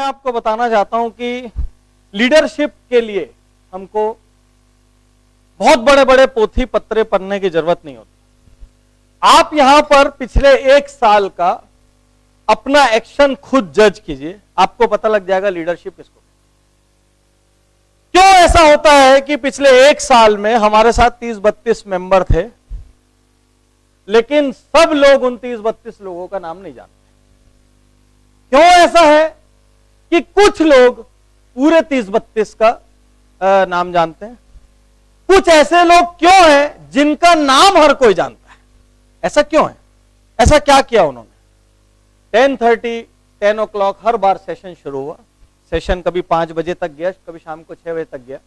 मैं आपको बताना चाहता हूं कि लीडरशिप के लिए हमको बहुत बड़े बड़े पोथी पत्रे पढ़ने की जरूरत नहीं होती। आप यहां पर पिछले 1 साल का अपना एक्शन खुद जज कीजिए, आपको पता लग जाएगा लीडरशिप किसको। क्यों ऐसा होता है कि पिछले 1 साल में हमारे साथ 30-32 मेंबर थे, लेकिन सब लोग उन 30-32 लोगों का नाम नहीं जानते। क्यों ऐसा है कि कुछ लोग पूरे 30-32 का नाम जानते हैं, कुछ ऐसे लोग क्यों हैं जिनका नाम हर कोई जानता है? ऐसा क्यों है? ऐसा क्या किया उन्होंने? 10:30 10 o'clock हर बार सेशन शुरू हुआ। सेशन कभी 5 बजे तक गया, कभी शाम को 6 बजे तक गया।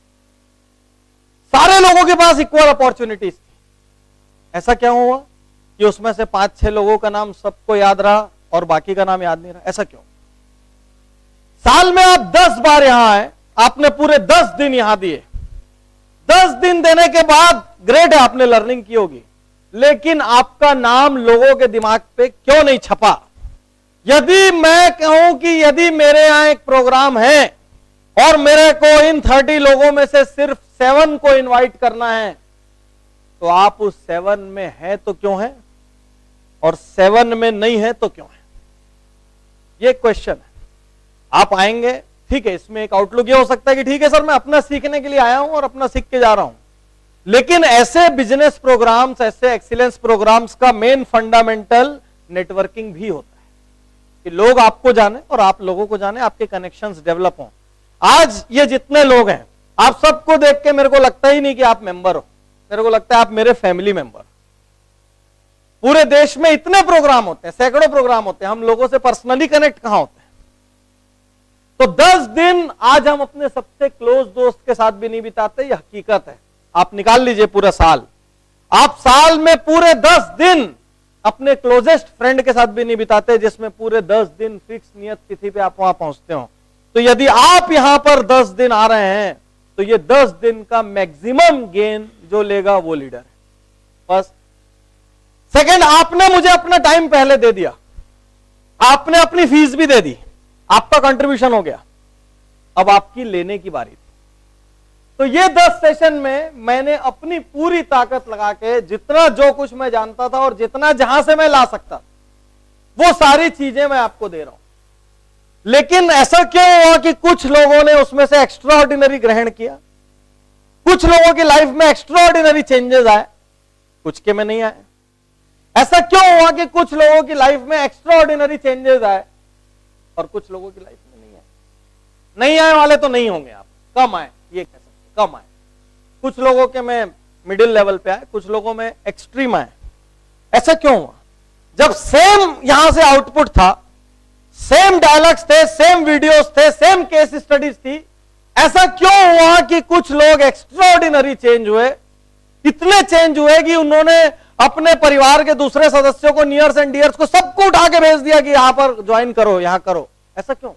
सारे लोगों के पास इक्वल अपॉर्चुनिटीज थी। ऐसा क्या हुआ कि उसमें से 5-6 लोगों का नाम सबको याद रहा और बाकी का नाम याद नहीं रहा? ऐसा क्यों? साल में आप 10 बार यहां आए, आपने पूरे 10 दिन यहां दिए। 10 दिन देने के बाद ग्रेट है, आपने लर्निंग की होगी, लेकिन आपका नाम लोगों के दिमाग पे क्यों नहीं छपा? यदि मैं कहूं कि यदि मेरे यहां एक प्रोग्राम है और मेरे को इन 30 लोगों में से सिर्फ 7 को इनवाइट करना है, तो आप उस 7 में है तो क्यों है, और 7 में नहीं है तो क्यों है? ये क्वेश्चन है। आप आएंगे, ठीक है, इसमें एक आउटलुक ये हो सकता है कि ठीक है सर, मैं अपना सीखने के लिए आया हूं और अपना सीख के जा रहा हूं, लेकिन ऐसे बिजनेस प्रोग्राम्स, ऐसे एक्सीलेंस प्रोग्राम्स का मेन फंडामेंटल नेटवर्किंग भी होता है कि लोग आपको जाने और आप लोगों को जाने, आपके कनेक्शंस डेवलप हों। आज ये जितने लोग हैं, आप सबको देख के मेरे को लगता ही नहीं कि आप मेंबर हो, मेरे को लगता है आप मेरे फैमिली मेंबर। पूरे देश में इतने प्रोग्राम होते हैं, सैकड़ों प्रोग्राम होते हैं, हम लोगों से पर्सनली कनेक्ट कहां होते हैं? तो 10 दिन आज हम अपने सबसे क्लोज दोस्त के साथ भी नहीं बिताते, ये हकीकत है। आप निकाल लीजिए पूरा साल, आप साल में पूरे 10 दिन अपने क्लोजेस्ट फ्रेंड के साथ भी नहीं बिताते, जिसमें पूरे 10 दिन फिक्स नियत तिथि पे आप वहां पहुंचते हो। तो यदि आप यहां पर 10 दिन आ रहे हैं, तो ये 10 दिन का मैक्सिमम गेन जो लेगा वो लीडर है। फर्स्ट। सेकेंड, आपने मुझे अपना टाइम पहले दे दिया, आपने अपनी फीस भी दे दी, आपका कंट्रीब्यूशन हो गया, अब आपकी लेने की बारी थी। तो ये 10 सेशन में मैंने अपनी पूरी ताकत लगा के जितना जो कुछ मैं जानता था और जितना जहां से मैं ला सकता, वो सारी चीजें मैं आपको दे रहा हूं। लेकिन ऐसा क्यों हुआ कि कुछ लोगों ने उसमें से एक्स्ट्रा ऑर्डिनरी ग्रहण किया, कुछ लोगों की लाइफ में एक्स्ट्रा ऑर्डिनरी चेंजेस आए, कुछ के में नहीं आए? ऐसा क्यों हुआ कि कुछ लोगों की लाइफ में एक्स्ट्रा ऑर्डिनरी चेंजेस आए और कुछ लोगों की लाइफ में नहीं आए? नहीं आए वाले तो नहीं होंगे, आप कम आए, ये कह सकते, कम आए। कुछ लोगों के में मिडिल लेवल पे आए, कुछ लोगों में एक्सट्रीम आए। ऐसा क्यों हुआ? जब सेम यहां से आउटपुट था, सेम डायलॉग्स थे, सेम वीडियोस थे, सेम केस स्टडीज थी, ऐसा क्यों हुआ कि कुछ लोग एक्स्ट्राऑर्डिनरी चेंज हुए? इतने चेंज हुए कि उन्होंने अपने परिवार के दूसरे सदस्यों को, नियर्स एंड डियर्स को, सबको उठा के भेज दिया कि यहां पर ज्वाइन करो, यहां करो। ऐसा क्यों?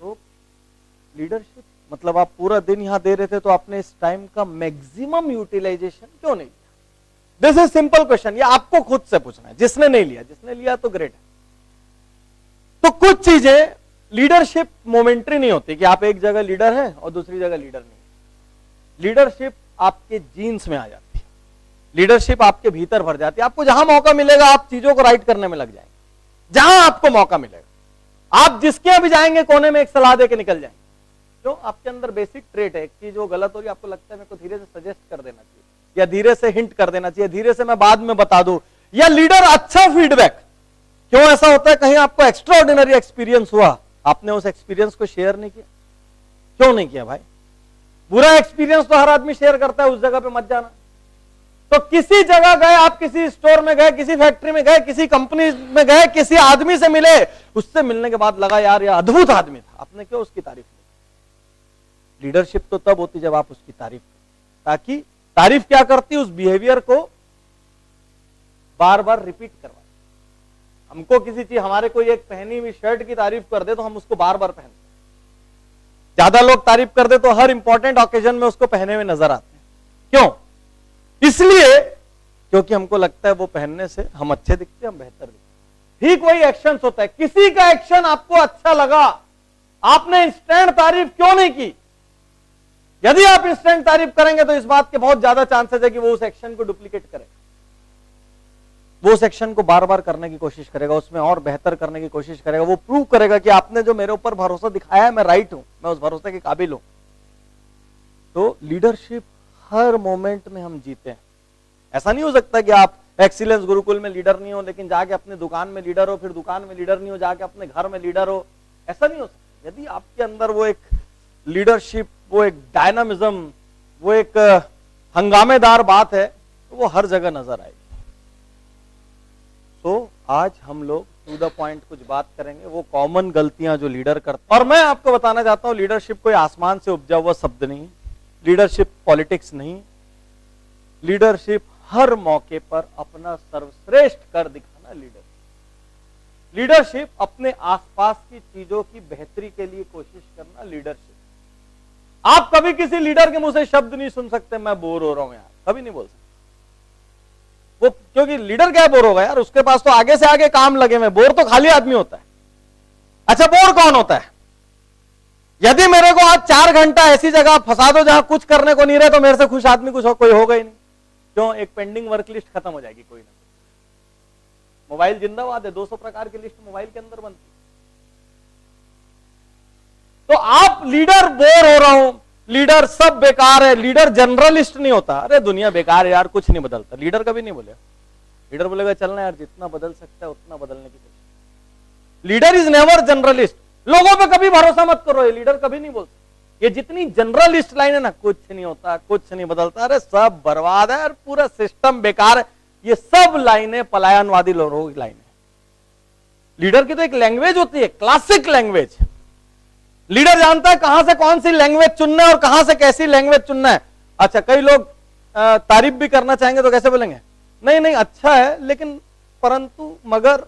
तो लीडरशिप मतलब आप पूरा दिन यहां दे रहे थे, तो आपने इस टाइम का मैक्सिमम यूटिलाइजेशन क्यों नहीं लिया? दिस इज सिंपल क्वेश्चन, ये आपको खुद से पूछना है। जिसने नहीं लिया, जिसने लिया तो ग्रेट है। तो कुछ चीजें लीडरशिप मोमेंटरी नहीं होती कि आप एक जगह लीडर हैं और दूसरी जगह लीडर नहीं है। लीडरशिप आपके जीन्स में आ जाती है, लीडरशिप आपके भीतर भर जाती है। आपको जहां मौका मिलेगा आप चीजों को राइट करने में लग जाएंगे, जहां आपको मौका मिलेगा। आप जिसके यहां भी जाएंगे कोने में एक सलाह दे के निकल जाएंगे। जो आपके अंदर बेसिक ट्रेट है, कि जो गलत हो रही है आपको लगता है मेरे को धीरे से सजेस्ट कर देना चाहिए, या धीरे से हिंट कर देना चाहिए, धीरे से मैं बाद में बता दूं, या लीडर अच्छा फीडबैक। क्यों ऐसा होता है? कहीं आपको एक्स्ट्रा ऑर्डिनरी एक्सपीरियंस हुआ, आपने उस एक्सपीरियंस को शेयर नहीं किया। क्यों नहीं किया भाई? बुरा एक्सपीरियंस तो हर आदमी शेयर करता है, उस जगह पे मत जाना। तो किसी जगह गए, आप किसी स्टोर में गए, किसी फैक्ट्री में गए, किसी कंपनी में गए, किसी आदमी से मिले, उससे मिलने के बाद लगा यार यह अद्भुत आदमी था, आपने क्यों उसकी तारीफ की? लीडरशिप तो तब होती जब आप उसकी तारीफ करें, ताकि तारीफ क्या करती, उस बिहेवियर को बार बार रिपीट करवा। हमको किसी चीज, हमारे कोई एक पहनी हुई शर्ट की तारीफ कर दे तो हम उसको बार बार पहनते हैं। ज्यादा लोग तारीफ कर दे तो हर इंपॉर्टेंट ऑकेजन में उसको पहने हुए नजर आते हैं। क्यों? इसलिए क्योंकि हमको लगता है वो पहनने से हम अच्छे दिखते हैं, हम बेहतर दिखते हैं। ठीक वही एक्शन होता है। किसी का एक्शन आपको अच्छा लगा, आपने इंस्टेंट तारीफ क्यों नहीं की? यदि आप इंस्टेंट तारीफ करेंगे तो इस बात के बहुत ज्यादा चांसेस है कि वो उस एक्शन को डुप्लीकेट करेगा, वो उस एक्शन को बार बार करने की कोशिश करेगा, उसमें और बेहतर करने की कोशिश करेगा। वो प्रूव करेगा कि आपने जो मेरे ऊपर भरोसा दिखाया है मैं राइट हूं, मैं उस भरोसे के काबिल हूं। तो लीडरशिप हर मोमेंट में हम जीते हैं। ऐसा नहीं हो सकता कि आप एक्सीलेंस गुरुकुल में लीडर नहीं हो लेकिन जाके अपने दुकान में लीडर हो, फिर दुकान में लीडर नहीं हो जाके अपने घर में लीडर हो। ऐसा नहीं हो सकता। यदि आपके अंदर वो एक लीडरशिप, वो एक डायनामिज्म, वो एक हंगामेदार बात है तो वो हर जगह नजर आएगी। तो आज हम लोग टू द पॉइंट कुछ बात करेंगे, वो कॉमन गलतियां जो लीडर करते हैं। और मैं आपको बताना चाहता हूं लीडरशिप कोई आसमान से उपजा हुआ शब्द नहीं, लीडरशिप पॉलिटिक्स नहीं। लीडरशिप हर मौके पर अपना सर्वश्रेष्ठ कर दिखाना लीडरशिप। लीडरशिप अपने आसपास की चीजों की बेहतरी के लिए कोशिश करना लीडरशिप। आप कभी किसी लीडर के मुंह से शब्द नहीं सुन सकते मैं बोर हो रहा हूं यार, कभी नहीं बोल सकते वो, क्योंकि लीडर क्या बोर होगा यार, उसके पास तो आगे से आगे काम लगे हुए। बोर तो खाली आदमी होता है। अच्छा, बोर कौन होता है? यदि मेरे को आज 4 घंटा ऐसी जगह फंसा दो जहां कुछ करने को नहीं रहे तो मेरे से खुश आदमी कोई होगा ही नहीं। क्यों? एक पेंडिंग वर्क लिस्ट खत्म हो जाएगी कोई ना। मोबाइल जिंदाबाद है, 200 प्रकार की लिस्ट मोबाइल के अंदर बनती है। तो आप लीडर बोर हो रहा हूं, लीडर सब बेकार है, लीडर जनरलिस्ट नहीं होता। अरे दुनिया बेकार है यार, कुछ नहीं बदलता। लीडर कभी नहीं बोले। लीडर बोलेगा चलना यार, जितना बदल सकता है उतना बदलने की कोशिश। Leader is never generalist. लोगों पे कभी भरोसा मत करो, ये लीडर कभी नहीं बोलते। ये जितनी जनरलिस्ट लाइन है ना, कुछ नहीं होता, कुछ नहीं बदलता, अरे सब बर्बाद है, पूरा सिस्टम बेकार है, ये सब लाइनें पलायनवादी लोगों की लाइन है। लीडर की तो एक लैंग्वेज होती है, क्लासिक लैंग्वेज। लीडर जानता है कहां से कौन सी लैंग्वेज चुनना है और कहां से कैसी लैंग्वेज चुनना है। अच्छा, कई लोग तारीफ भी करना चाहेंगे तो कैसे बोलेंगे? नहीं नहीं अच्छा है, लेकिन परंतु मगर,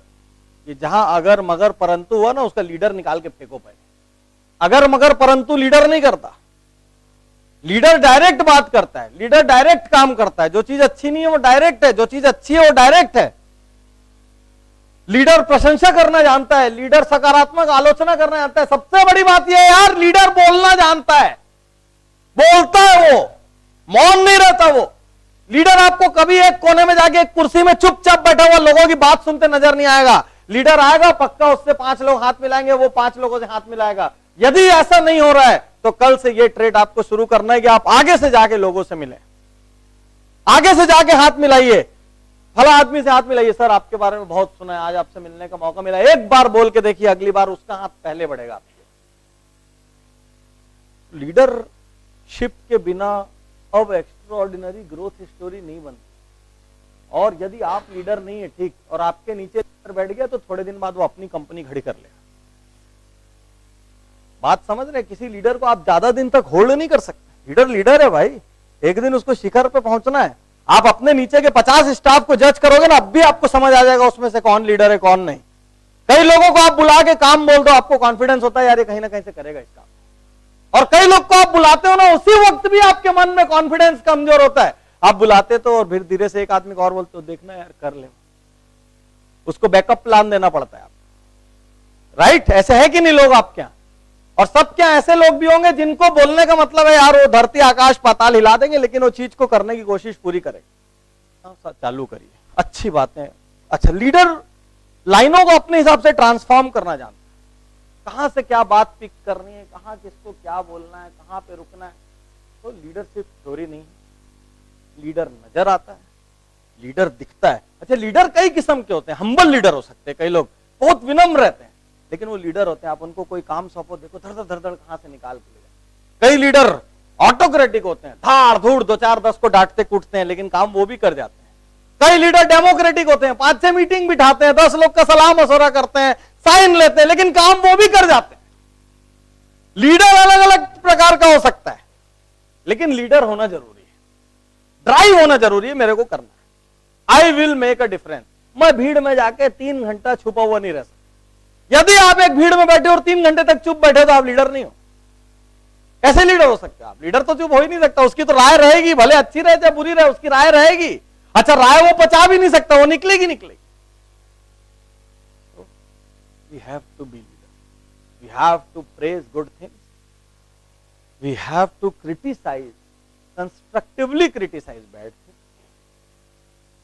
ये जहां अगर मगर परंतु हुआ ना, उसका लीडर निकाल के फेंको पहले। अगर मगर परंतु लीडर नहीं करता। लीडर डायरेक्ट बात करता है, लीडर डायरेक्ट काम करता है। जो चीज अच्छी नहीं है वो डायरेक्ट है, जो चीज अच्छी है वो डायरेक्ट है। लीडर प्रशंसा करना जानता है, लीडर सकारात्मक आलोचना करना जानता है। सबसे बड़ी बात यह है यार, लीडर बोलना जानता है, बोलता है, वो मौन नहीं रहता। वो लीडर आपको कभी एक कोने में जाके एक कुर्सी में चुपचाप बैठा हुआ लोगों की बात सुनते नजर नहीं आएगा। लीडर आएगा, पक्का उससे 5 लोग हाथ मिलाएंगे, वो 5 लोगों से हाथ मिलाएगा। यदि ऐसा नहीं हो रहा है तो कल से ये ट्रेड आपको शुरू करना है कि आप आगे से जाके लोगों से मिलें, आगे से जाके हाथ मिलाइए, फला आदमी से हाथ मिलाइए। सर आपके बारे में बहुत सुना है, आज आपसे मिलने का मौका मिला, एक बार बोल के देखिए, अगली बार उसका हाथ पहले बढ़ेगा आपके। लीडरशिप के बिना अब एक्स्ट्राऑर्डिनरी ग्रोथ स्टोरी नहीं बनती। और यदि आप लीडर नहीं है, ठीक, और आपके नीचे बैठ गया तो थोड़े दिन बाद वो अपनी कंपनी खड़ी कर लेगा। बात समझ रहे? किसी लीडर को आप ज्यादा दिन तक होल्ड नहीं कर सकते। लीडर लीडर है भाई, एक दिन उसको शिखर पे पहुंचना है। आप अपने नीचे के 50 स्टाफ को जज करोगे ना, अब भी आपको समझ आ जाएगा उसमें से कौन लीडर है कौन नहीं। कई लोगों को आप बुला के काम बोल दो, आपको कॉन्फिडेंस होता है यार ये कहीं ना कहीं से करेगा इस काम। और कई लोग को आप बुलाते हो ना, उसी वक्त भी आपके मन में कॉन्फिडेंस कमजोर होता है। आप बुलाते तो और फिर धीरे से एक आदमी को और बोलते हो देखना यार कर ले, उसको बैकअप प्लान देना पड़ता है। राइट? ऐसे है कि नहीं लोग आपके यहां? और सब क्या ऐसे लोग भी होंगे जिनको बोलने का मतलब है यार वो धरती आकाश पाताल हिला देंगे, लेकिन वो चीज को करने की कोशिश पूरी करेंगे। चालू करिए, अच्छी बातें। अच्छा, लीडर लाइनों को अपने हिसाब से ट्रांसफॉर्म करना जानता है, कहां से क्या बात पिक करनी है, कहां किसको क्या बोलना है, कहां पे रुकना है। तो लीडरशिप थ्योरी नहीं, लीडर नजर आता है, लीडर दिखता है। अच्छा, लीडर कई किस्म के होते हैं। हम्बल लीडर हो सकते हैं, कई लोग बहुत विनम्र रहते हैं, लेकिन वो लीडर होते हैं। आप उनको कोई काम सौंपो, देखो धड़ धड़ धड़ कहां से निकाल के ले जाए। कई लीडर ऑटोक्रेटिक होते हैं, धाड़ धूड़ 2-4-10 को डांटते कूटते हैं, लेकिन काम वो भी कर जाते हैं। कई लीडर डेमोक्रेटिक होते हैं, 5-6 मीटिंग बिठाते हैं, 10 लोग का सलाह मशवरा करते हैं, साइन लेते हैं, लेकिन काम वो भी कर जाते हैं। लीडर अलग अलग प्रकार का हो सकता है, लेकिन लीडर होना जरूरी है, ड्राइव होना जरूरी है। मेरे को करना है, I will make a difference. मैं भीड़ में जाके 3 घंटा छुपा हुआ नहीं रह सकता। यदि आप एक भीड़ में बैठे और 3 घंटे तक चुप बैठे तो आप लीडर नहीं हो। कैसे लीडर हो सकते आप? लीडर तो चुप हो ही नहीं सकता, उसकी तो राय रहेगी, भले अच्छी रहे चाहे बुरी रहे, उसकी राय रहेगी। अच्छा, राय वो पचा भी नहीं सकता, वो निकलेगी। We have to be leader, we have to praise good things, we have to criticize, constructively criticize bad things,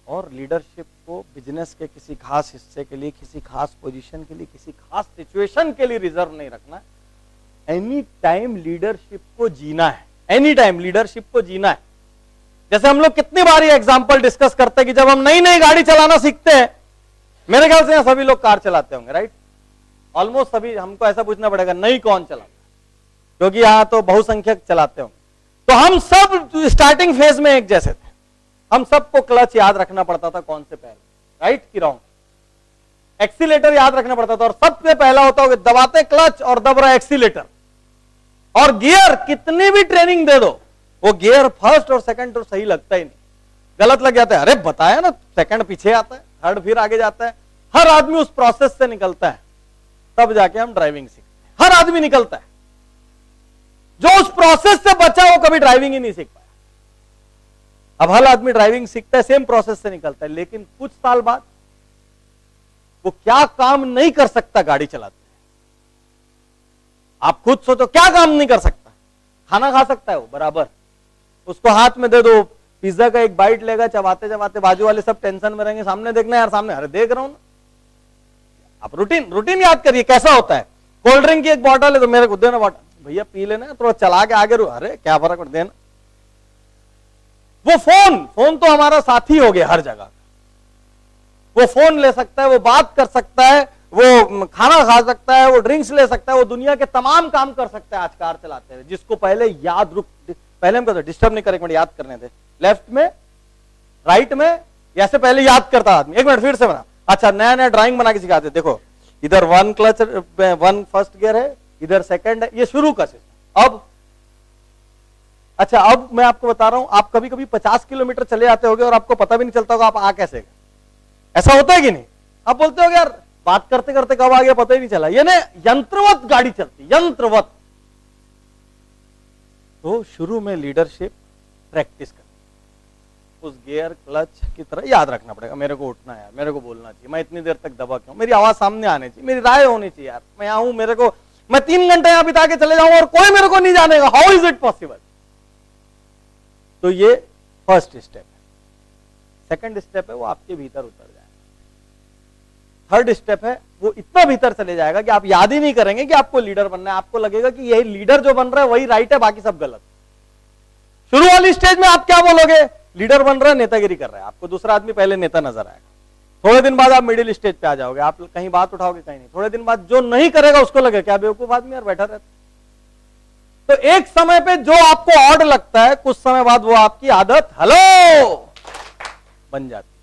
और लीडरशिप को बिजनेस के किसी खास हिस्से के लिए, किसी खास पोजीशन के लिए, किसी खास सिचुएशन के लिए रिजर्व नहीं रखना है। एनी टाइम लीडरशिप को जीना है, एनी टाइम लीडरशिप को जीना है। जैसे हम लोग कितनी बार ये एग्जांपल डिस्कस करते हैं कि जब हम नई नई गाड़ी चलाना सीखते हैं, मेरे ख्याल से यहां सभी लोग कार चलाते होंगे, राइट? ऑलमोस्ट सभी। हमको ऐसा पूछना पड़ेगा नई कौन चलाता, क्योंकि यहां तो बहुसंख्यक चलाते होंगे। तो हम सब स्टार्टिंग फेज में एक जैसे थे, हम सबको क्लच याद रखना पड़ता था कौन से पहले, राइट कि रॉन्ग? एक्सीलेटर याद रखना पड़ता था, और सबसे पहला होता होगा दबाते क्लच और दब रहा एक्सीलेटर। और गियर कितनी भी ट्रेनिंग दे दो, वो गियर फर्स्ट और सेकंड तो सही लगता ही नहीं, गलत लग जाता है। अरे बताया ना, सेकंड पीछे आता है, थर्ड फिर आगे जाता है। हर आदमी उस प्रोसेस से निकलता है, तब जाके हम ड्राइविंग सीखते हैं। हर आदमी निकलता है, जो उस प्रोसेस से बचा वो कभी ड्राइविंग ही नहीं सीख पाया। अब हर आदमी ड्राइविंग सीखता है, सेम प्रोसेस से निकलता है, लेकिन कुछ साल बाद वो क्या काम नहीं कर सकता गाड़ी चलाते हैं। आप खुद सोचो, क्या काम नहीं कर सकता? खाना खा सकता है वो बराबर, उसको हाथ में दे दो, पिज्जा का एक बाइट लेगा, चबाते चबाते बाजू वाले सब टेंशन में रहेंगे, सामने देखना यार, सामने, अरे देख रहा हूं ना। आप रूटीन याद करिए कैसा होता है। कोल्ड ड्रिंक की एक बॉटल है तो मेरे को देना बॉटल, भैया पी लेना, थोड़ा चला के आगे अरे क्या फर्क पड़ देना। वो फोन तो हमारा साथी हो गया हर जगह। वो फोन ले सकता है, वो बात कर सकता है, वो खाना खा सकता है, वो ड्रिंक्स ले सकता है, वो दुनिया के तमाम काम कर सकता है आज कार चलाते हुए। जिसको पहले पहले हम कहते डिस्टर्ब नहीं करें, याद करने थे, लेफ्ट में राइट में, ऐसे पहले याद करता आदमी। एक मिनट फिर से बना, अच्छा नया नया ड्राइंग बना के सिखाते। देखो इधर one clutch, one first gear है, इधर सेकंड है, ये शुरू का सिस्टम। अब अच्छा, अब मैं आपको बता रहा हूं, आप कभी कभी 50 किलोमीटर चले जाते होगे और आपको पता भी नहीं चलता होगा आप आ कैसे गए। ऐसा होता है कि नहीं? आप बोलते हो यार बात करते करते कब आ गया पता ही नहीं चला। ये ना यंत्रवत गाड़ी चलती, यंत्रवत। तो शुरू में लीडरशिप प्रैक्टिस कर, उस गियर क्लच की तरह याद रखना पड़ेगा। मेरे को उठना है यार, मेरे को बोलना चाहिए, मैं इतनी देर तक दबा क्यों, मेरी आवाज सामने आनी चाहिए, मेरी राय होनी चाहिए यार, मैं यहां हूं, मेरे को, मैं 3 घंटे यहां बिता के चले जाऊं और कोई मेरे को नहीं जानेगा, हाउ इज इट पॉसिबल? तो ये फर्स्ट स्टेप है। सेकंड स्टेप है वो आपके भीतर उतर जाएगा। थर्ड स्टेप है वो इतना भीतर चले जाएगा कि आप याद ही नहीं करेंगे कि आपको लीडर बनना है। आपको लगेगा कि यही लीडर जो बन रहा है वही राइट है, बाकी सब गलत। शुरू वाली स्टेज में आप क्या बोलोगे? लीडर बन रहा है, नेतागिरी कर रहा है, आपको दूसरा आदमी पहले नेता नजर आएगा। थोड़े दिन बाद आप मिडिल स्टेज पे आ जाओगे, आप कहीं बात उठाओगे कहीं नहीं। थोड़े दिन बाद जो नहीं करेगा उसको लगेगा क्या बेवकूफ आदमी यार बैठा रहता। तो एक समय पे जो आपको ऑड लगता है, कुछ समय बाद वो आपकी आदत हेलो बन जाती है।